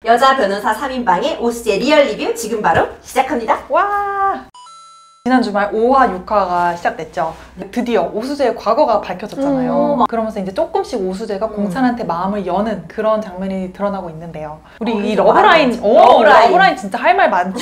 여자 변호사 3인방의 오수재 리얼 리뷰 지금 바로 시작합니다. 와! 지난 주말 5화, 6화가 시작됐죠. 드디어 오수재의 과거가 밝혀졌잖아요. 그러면서 이제 조금씩 오수재가 공찬한테 마음을 여는 그런 장면이 드러나고 있는데요. 우리 이 러브라인, 러브라인 진짜 할 말 많지.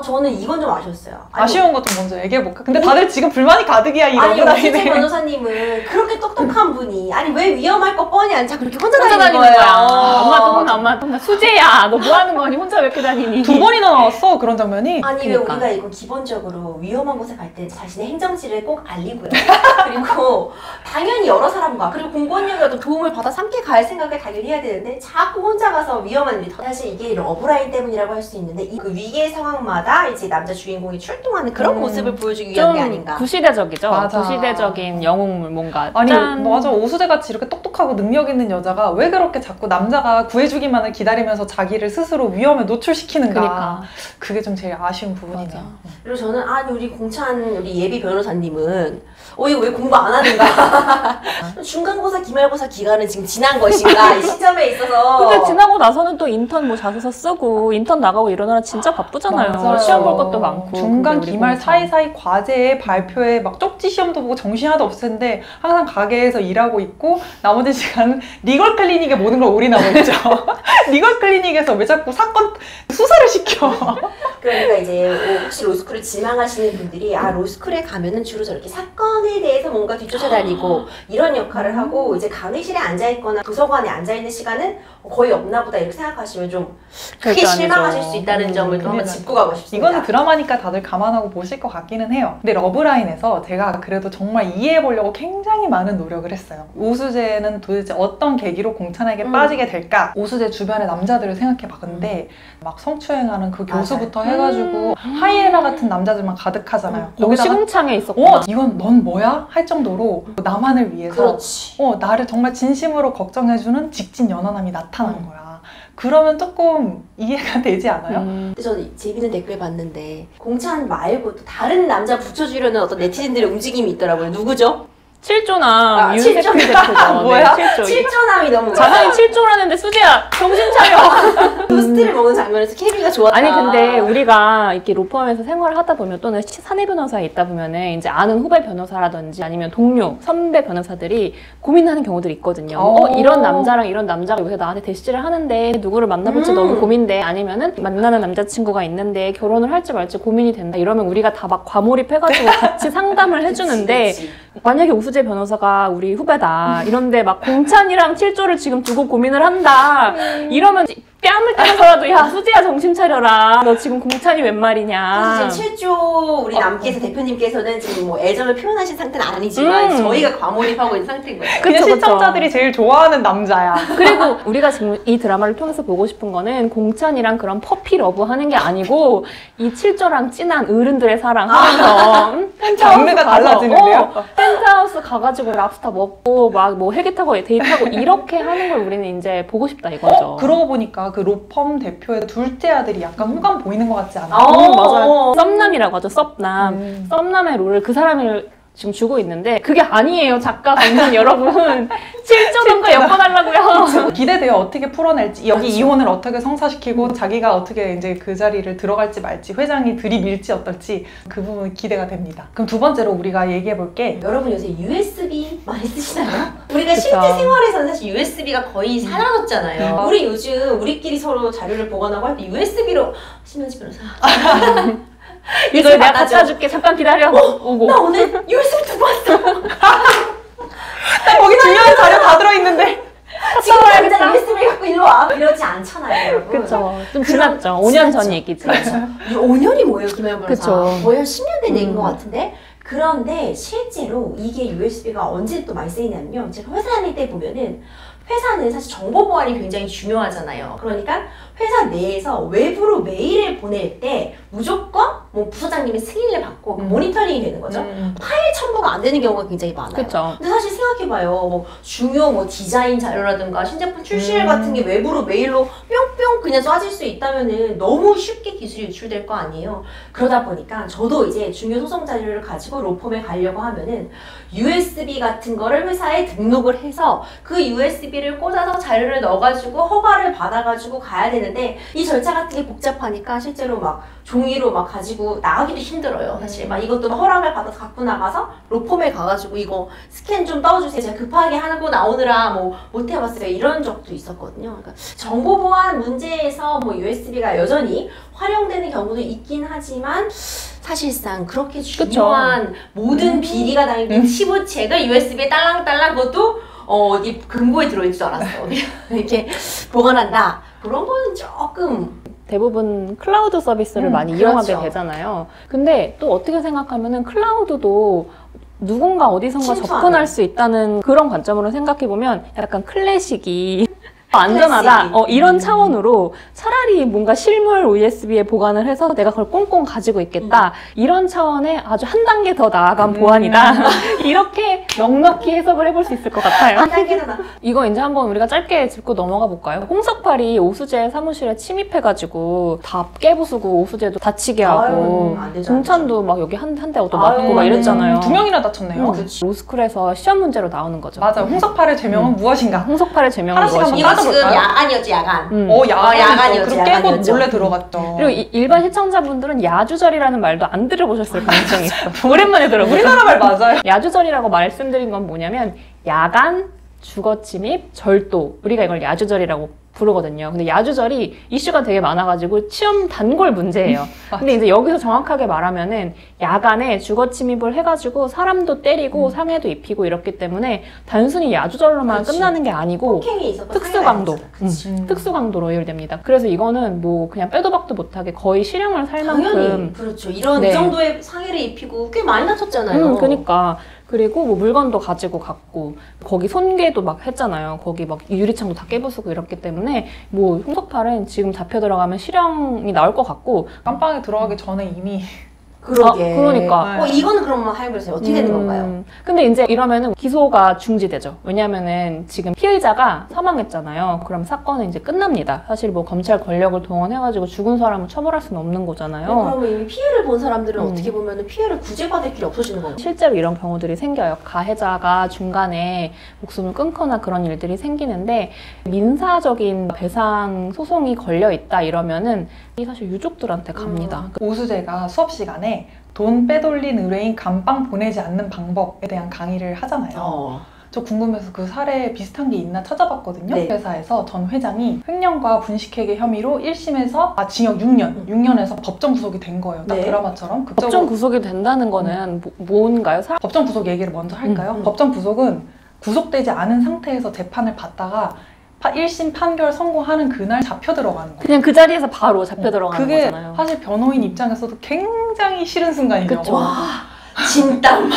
저는 이건 좀 아쉬웠어요. 아쉬운 것 좀 먼저 얘기해볼까? 근데 다들 지금 불만이 가득이야, 이 러브라인에. 러브라인에. 오수재 변호사님은 그렇게 똑똑한 분이 아니 왜 위험할 거 뻔히 안 차 그렇게 혼자 다니는 거예요. 엄마 또 혼나. 수재야, 너 뭐 하는 거니? 혼자 왜 이렇게 다니니? 2번이나 나왔어, 그런 장면이. 아니 그러니까. 왜 우리가 이거 기본적으로 위험한 곳에 갈 때 자신의 행정지를 꼭 알리고요. 그리고 당연히 여러 사람과 그리고 공권력의 어떤 도움을 받아 함께 갈 생각을 당연히 해야 되는데 자꾸 혼자 가서 위험한 일이 사실 이게 러브라인 때문이라고 할 수 있는데 그 위기의 상황마다 이제 남자 주인공이 출동하는 그런 모습을 보여주기 위한 게 아닌가. 구시대적이죠. 맞아. 구시대적인 영웅물 뭔가. 아니 짠. 맞아. 오수재같이 이렇게 똑똑하고 능력 있는 여자가 왜 그렇게 자꾸 남자가 구해주기만을 기다리면서 자기를 스스로 위험에 노출시키는가. 그러니까. 그게 좀 제일 아쉬운 부분이네요. 그리고 저는 아니 우리 공찬 우리 예비 변호사님은 이거 왜 공부 안 하는가. 중간고사 기말고사 기간은 지금 지난 것인가 이 시점에 있어서. 근데 지나고 나서는 또 인턴 뭐 자소서 쓰고 인턴 나가고 이러느라 진짜 바쁘잖아요. 맞아요. 시험 볼 것도 많고. 중간 기말 사이사이 과제에 발표에 막 쪽지 시험도 보고 정신 하나도 없을 텐데 항상 가게에서 일하고 있고 나머지 시간은 리걸 클리닉에 모든 걸 올인하고 있죠. 리걸 클리닉에서 왜 자꾸 사건 수사를 시켜. 그러니까 이제 혹시 로스쿨을 지망하시는 분들이 로스쿨에 가면은 주로 저렇게 사건에 대해서 뭔가 뒤쫓아다니고 이런 역할을 하고 이제 강의실에 앉아있거나 도서관에 앉아있는 시간은 거의 없나 보다 이렇게 생각하시면 좀 크게 실망하실 수 있다는 점을 또 한번 짚고 가고 싶습니다. 이거는 드라마니까 다들 감안하고 보실 것 같기는 해요. 근데 러브라인에서 제가 그래도 정말 이해해보려고 굉장히 많은 노력을 했어요. 오수재는 도대체 어떤 계기로 공찬에게 빠지게 될까? 오수재 주변의 남자들을 생각해봤는데 막 성추행하는 그 교수부터 해가지고 하이에나 같은 남자들만 가득하잖아요. 여기 시궁창에 있었구나. 이건 넌 뭐야? 할 정도로 나만을 위해서 그렇지. 나를 정말 진심으로 걱정해주는 직진 연하남이 나타난 거야. 그러면 조금 이해가 되지 않아요? 근데 저 재밌는 댓글 봤는데 공찬 말고 또 다른 남자 붙여주려는 어떤 네티즌들의 움직임이 있더라고요. 누구죠? 7조남 윤세필 대표죠. 뭐야? 네, 7조. 7조남이 너무 자상이 7조라는데 수지야 정신 차려. 토스트를 먹는 장면에서 케미가 좋았다. 아니 근데 우리가 이렇게 로펌에서 생활을 하다 보면 또는 사내 변호사에 있다 보면은 이제 아는 후배 변호사라든지 아니면 동료, 선배 변호사들이 고민하는 경우들이 있거든요. 이런 남자랑 이런 남자가 요새 나한테 대시질을 하는데 누구를 만나볼지 너무 고민돼. 아니면은 만나는 남자친구가 있는데 결혼을 할지 말지 고민이 된다. 이러면 우리가 다 막 과몰입해가지고 같이 상담을 해주는데 그치. 만약에 오수재 변호사가 우리 후배다 이런데 막 공찬이랑 7조를 지금 두고 고민을 한다 이러면 뺨을 때려서라도 야 수지야 정신 차려라 너 지금 공찬이 웬 말이냐. 사실 지금 7조 우리 남께서 대표님께서는 지금 뭐 애정을 표현하신 상태는 아니지만 저희가 과몰입하고 있는 상태인 거예요. 그냥 시청자들이 제일 좋아하는 남자야. 그리고 우리가 지금 이 드라마를 통해서 보고 싶은 거는 공찬이랑 그런 퍼피 러브 하는 게 아니고 이 7조랑 진한 어른들의 사랑 하면서 장르가 달라지는데요? 펜트하우스 가가지고 랍스터 먹고 막 뭐 헬기 타고 데이트하고 이렇게 하는 걸 우리는 이제 보고 싶다 이거죠. 그러고 보니까 그 로펌 대표의 둘째 아들이 약간 호감 보이는 것 같지 않아요? 맞아요. 썸남이라고 하죠. 썸남. 썸남의 롤을 그 사람을 지금 주고 있는데 그게 아니에요. 작가 감독 여러분. 7조남과 엮어달라고요. 기대돼요. 어떻게 풀어낼지. 여기 이혼을 어떻게 성사시키고 자기가 어떻게 이제 그 자리를 들어갈지 말지 회장이 들이밀지 어떨지 그 부분 기대가 됩니다. 그럼 두 번째로 우리가 얘기해볼 게 여러분 요새 USB 많이 쓰시나요? 우리가 실제 생활에서는 사실 USB가 거의 사라졌잖아요. 우리 요즘 우리끼리 서로 자료를 보관하고 할 때 USB로 신현지 변호사 이걸 내가 갖다 줄게. 잠깐 기다려. 오고. 나 오늘 USB 두고 왔어. 거기 중요한 자료 다 들어있는데 지금 당장 USB 갖고 일로 와. 이러지 않잖아요, 여러분. 그쵸. 좀 지났죠. 5년 전 얘기지. 이 5년이 뭐예요, 김혜영 변호사? 그쵸. 거의 한 10년 된 얘기인 것 같은데? 그런데 실제로 이게 USB가 언제 또 많이 쓰이냐면요. 제가 회사 다닐 때 보면은 회사는 사실 정보 보안이 굉장히 중요하잖아요. 그러니까 회사 내에서 외부로 메일을 보낼 때 무조건 뭐 부서장님의 승인을 받고 모니터링이 되는 거죠. 파일 첨부가 안 되는 경우가 굉장히 많아요. 그쵸. 근데 사실 생각해봐요. 뭐 중요 뭐 디자인 자료라든가 신제품 출시일 같은 게 외부로 메일로 뿅뿅 그냥 쏴질 수 있다면은 너무 쉽게 기술이 유출될 거 아니에요. 그러다 보니까 저도 이제 중요 소송 자료를 가지고 로펌에 가려고 하면은 USB 같은 거를 회사에 등록을 해서 그 USB USB를 꽂아서 자료를 넣어가지고 허가를 받아가지고 가야 되는데 이 절차 같은 게 복잡하니까 실제로 막 종이로 막 가지고 나가기도 힘들어요. 사실 막 이것도 막 허락을 받아서 갖고 나가서 로펌에 가가지고 이거 스캔 좀 떠주세요. 제가 급하게 하고 나오느라 뭐 못 해봤어요. 이런 적도 있었거든요. 그러니까 정보 보안 문제에서 뭐 USB가 여전히 활용되는 경우도 있긴 하지만 사실상 그렇게 중요한 모든 비리가 담긴 빈치부책을 USB에 딸랑딸랑 그것도 어디 금고에 들어있을 줄 알았어. 이렇게 보관한다. 그런 거는 조금 대부분 클라우드 서비스를 많이 그렇죠. 이용하게 되잖아요. 근데 또 어떻게 생각하면은 클라우드도 누군가 어디선가 침투하는. 접근할 수 있다는 그런 관점으로 생각해보면 약간 클래식이 안전하다 이런 차원으로 차라리 뭔가 실물 USB에 보관을 해서 내가 그걸 꽁꽁 가지고 있겠다 이런 차원의 아주 한 단계 더 나아간 보안이다 이렇게 넉넉히 해석을 해볼 수 있을 것 같아요. 한 단계로 나. 이거 이제 한번 우리가 짧게 짚고 넘어가 볼까요? 홍석팔이 오수재 사무실에 침입해가지고 다 깨부수고 오수재도 다치게 하고 안 되죠, 동찬도 막 여기 한 대 또 아유, 맞고 막 이랬잖아요. 2명이나 다쳤네요. 로스쿨에서 시험 문제로 나오는 거죠. 맞아요. 홍석팔의 제명은 무엇인가? 홍석팔의 제명은 하나씩 한번 무엇인가? 이거 지금 따져볼까요? 야간이었지, 야간. 야간이었죠. 그리고 깨고 야간이었죠. 몰래 들어갔죠. 그리고 일반 시청자분들은 야주절이라는 말도 안 들어보셨을 가능성이 있어. 오랜만에 들어보죠. 우리나라 말 맞아요. 야주절이라고 말씀드린 건 뭐냐면 야간, 주거침입, 절도. 우리가 이걸 야주절이라고 부르거든요. 근데 야주절이 이슈가 되게 많아가지고 시험 단골 문제예요. 근데 이제 여기서 정확하게 말하면은 야간에 주거침입을 해가지고 사람도 때리고 상해도 입히고 이렇기 때문에 단순히 야주절로만 그치. 끝나는 게 아니고 폭행이 있었고 특수강도. 그치. 특수강도로 의율됩니다. 그래서 이거는 뭐 그냥 빼도 박도 못하게 거의 실형을 살 당연히 만큼 그렇죠. 이런 네. 이 정도의 상해를 입히고 꽤 많이 다쳤잖아요. 그러니까 그리고 뭐 물건도 가지고 갔고 거기 손괴도 막 했잖아요. 거기 막 유리창도 다 깨부수고 이렇기 때문에 뭐 홍석팔은 지금 잡혀 들어가면 실형이 나올 것 같고 깜빵에 들어가기 전에 이미 그러게. 그러니까. 이거는 그러면 하이브에서 어떻게 되는 건가요? 근데 이제 이러면은 기소가 중지되죠. 왜냐면은 지금 피의자가 사망했잖아요. 그럼 사건은 이제 끝납니다. 사실 뭐 검찰 권력을 동원해가지고 죽은 사람을 처벌할 수는 없는 거잖아요. 그러면 이미 피해를 본 사람들은 어떻게 보면 피해를 구제받을 길이 없어지는 건가요? 실제로 이런 경우들이 생겨요. 가해자가 중간에 목숨을 끊거나 그런 일들이 생기는데 민사적인 배상 소송이 걸려 있다 이러면은 이 사실 유족들한테 갑니다. 오수재가 수업 시간에 돈 빼돌린 의뢰인 감방 보내지 않는 방법에 대한 강의를 하잖아요. 저 궁금해서 그 사례 비슷한 게 있나 찾아봤거든요. 네. 회사에서 전 회장이 횡령과 분식회계 혐의로 1심에서 징역 6년, 6년에서 법정 구속이 된 거예요. 딱 네. 드라마처럼. 법정 구속이 된다는 거는 뭔가요? 법정 구속 얘기를 먼저 할까요? 법정 구속은 구속되지 않은 상태에서 재판을 받다가 1심 판결 선고하는 그날 잡혀 들어가는 거예요. 그냥 그 자리에서 바로 잡혀 들어가는 그게 거잖아요. 사실 변호인 입장에서도 굉장히 싫은 순간이죠. 그쵸. 와, 진땀.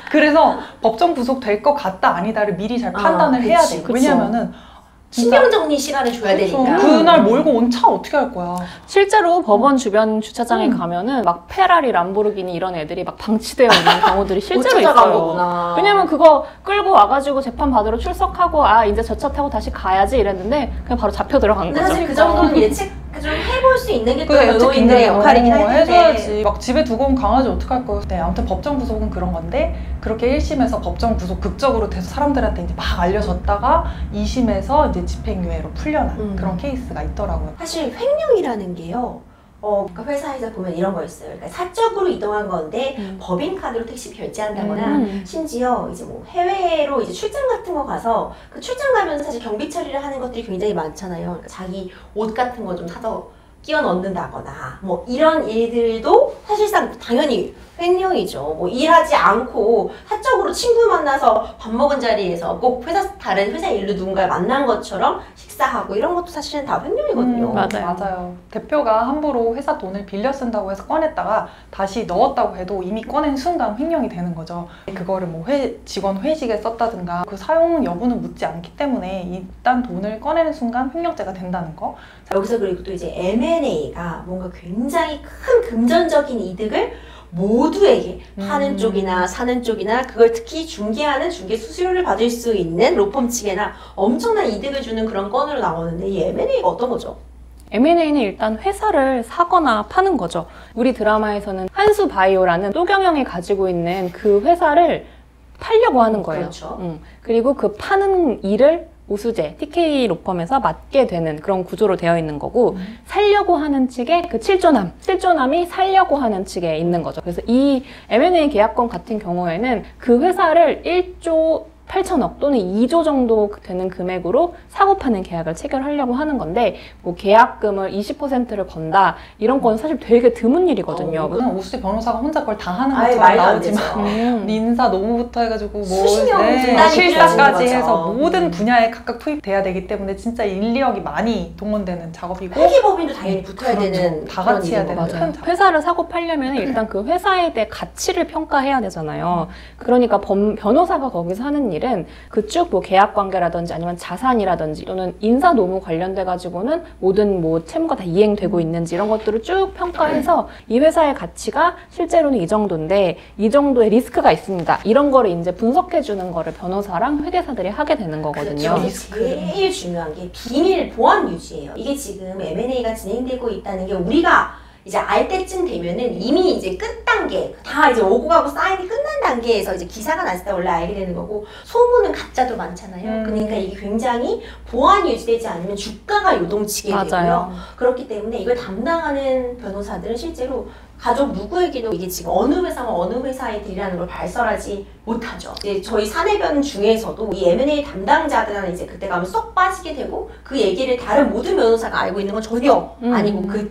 그래서 법정 구속 될 것 같다 아니다를 미리 잘 판단을 해야 그치, 돼요. 그쵸. 왜냐면은 신병 정리 시간을 줘야 되니까. 그날 몰고 온 차 어떻게 할 거야? 실제로 법원 주변 주차장에 가면은 막 페라리, 람보르기니 이런 애들이 막 방치되어 있는 경우들이 실제로 못 찾아간 있어요. 거구나. 왜냐면 그거 끌고 와가지고 재판 받으러 출석하고 이제 저 차 타고 다시 가야지 이랬는데 그냥 바로 잡혀 들어간 근데 거죠. 사실 그 정도는 예측 좀 해볼 수 있는 게 또 그게 예측 변호인들의 역할이긴 할 텐데. 해줘야지. 막 집에 두고 온 강아지 어떡할 거야? 네, 아무튼 법정 구속은 그런 건데 그렇게 1심에서 법정 구속 극적으로 돼서 사람들한테 이제 막 알려졌다가 2심에서 이제 집행유예로 풀려난 그런 케이스가 있더라고요. 사실 횡령이라는 게요. 그러니까 회사에서 보면 이런 거였어요. 그러니까 사적으로 이동한 건데 법인카드로 택시 결제한다거나 심지어 이제 뭐 해외로 이제 출장 같은 거 가서 그 출장 가면서 사실 경비 처리를 하는 것들이 굉장히 많잖아요. 그러니까 자기 옷 같은 거 좀 사서 끼워 넣는다거나 뭐 이런 일들도 사실상 당연히 횡령이죠. 뭐 일하지 않고 사적으로 친구 만나서 밥 먹은 자리에서 꼭 다른 회사 일로 누군가를 만난 것처럼 식사하고 이런 것도 사실은 다 횡령이거든요. 맞아요. 대표가 함부로 회사 돈을 빌려 쓴다고 해서 꺼냈다가 다시 넣었다고 해도 이미 꺼낸 순간 횡령이 되는 거죠. 그거를 뭐 직원 회식에 썼다든가 그 사용 여부는 묻지 않기 때문에 일단 돈을 꺼내는 순간 횡령죄가 된다는 거. 여기서 그리고 또 이제 M&A가 뭔가 굉장히 큰 금전적인 이득을 모두에게 파는 쪽이나 사는 쪽이나 그걸 특히 중개하는 중개 수수료를 받을 수 있는 로펌 측에나 엄청난 이득을 주는 그런 건으로 나오는데 이 M&A가 어떤 거죠? M&A는 일단 회사를 사거나 파는 거죠. 우리 드라마에서는 한수바이오라는 또경영이 가지고 있는 그 회사를 팔려고 하는 거예요. 그렇죠. 그리고 그 파는 일을 우수재, TK 로펌에서 맡게 되는 그런 구조로 되어 있는 거고 살려고 하는 측에 그 7조남이 살려고 하는 측에 있는 거죠. 그래서 이 M&A 계약권 같은 경우에는 그 회사를 1조 8천억 또는 2조 정도 되는 금액으로 사고 파는 계약을 체결하려고 하는 건데 뭐 계약금을 20%를 건다 이런 건 사실 되게 드문 일이거든요. 그냥 우수재 변호사가 혼자 그걸 다 하는 아예 것처럼 말도 안 나오지만 민사 노무부터 해가지고 뭐 수십 명을 네, 실사까지 거죠. 해서 모든 분야에 각각 투입돼야 되기 때문에 진짜 인력이 많이 동원되는 작업이고 회계법인도 당연히 붙어야 그렇죠. 되는 다 같이 해야 그런 되는 일인 맞아요. 거죠. 회사를 사고 팔려면 일단 그 회사에 대해 가치를 평가해야 되잖아요. 그러니까 변호사가 거기서 하는 일은 그쪽 뭐 계약 관계라든지 아니면 자산이라든지 또는 인사 노무 관련돼 가지고는 모든 뭐 채무가 다 이행되고 있는지 이런 것들을 쭉 평가해서 이 회사의 가치가 실제로는 이 정도인데 이 정도의 리스크가 있습니다. 이런 거를 이제 분석해 주는 거를 변호사랑 회계사들이 하게 되는 거거든요. 그렇죠. 제일 중요한 게 비밀 보안 유지예요. 이게 지금 M&A가 진행되고 있다는 게 우리가 이제 알 때쯤 되면은 이미 이제 끝 단계, 다 이제 오고 가고 사인이 끝난 단계에서 이제 기사가 났을 때 원래 알게 되는 거고, 소문은 가짜도 많잖아요. 그러니까 이게 굉장히 보안이 유지되지 않으면 주가가 요동치게 되고요. 그렇기 때문에 이걸 담당하는 변호사들은 실제로 가족 누구에게도 이게 지금 어느 회사가 어느 회사의 딜이라는 걸 발설하지 못하죠. 이제 저희 사내변 중에서도 이 M&A 담당자들은 이제 그때 가면 쏙 빠지게 되고 그 얘기를 다른 모든 변호사가 알고 있는 건 전혀 아니고 그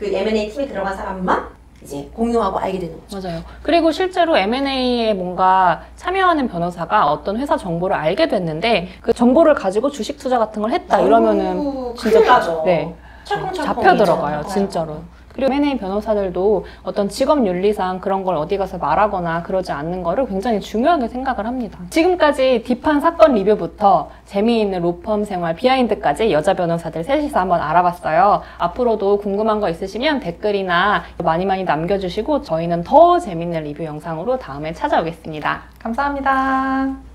M&A 팀에 들어간 사람만 이제 공유하고 알게 되는 거죠. 맞아요. 그리고 실제로 M&A에 뭔가 참여하는 변호사가 어떤 회사 정보를 알게 됐는데 그 정보를 가지고 주식 투자 같은 걸 했다 이러면은 진짜 나죠. 네, 잡혀 들어가요, 진짜로. 그리고 M&A 변호사들도 어떤 직업 윤리상 그런 걸 어디 가서 말하거나 그러지 않는 거를 굉장히 중요하게 생각을 합니다. 지금까지 딥한 사건 리뷰부터 재미있는 로펌 생활 비하인드까지 여자 변호사들 셋이서 한번 알아봤어요. 앞으로도 궁금한 거 있으시면 댓글이나 많이 남겨주시고 저희는 더 재밌는 리뷰 영상으로 다음에 찾아오겠습니다. 감사합니다.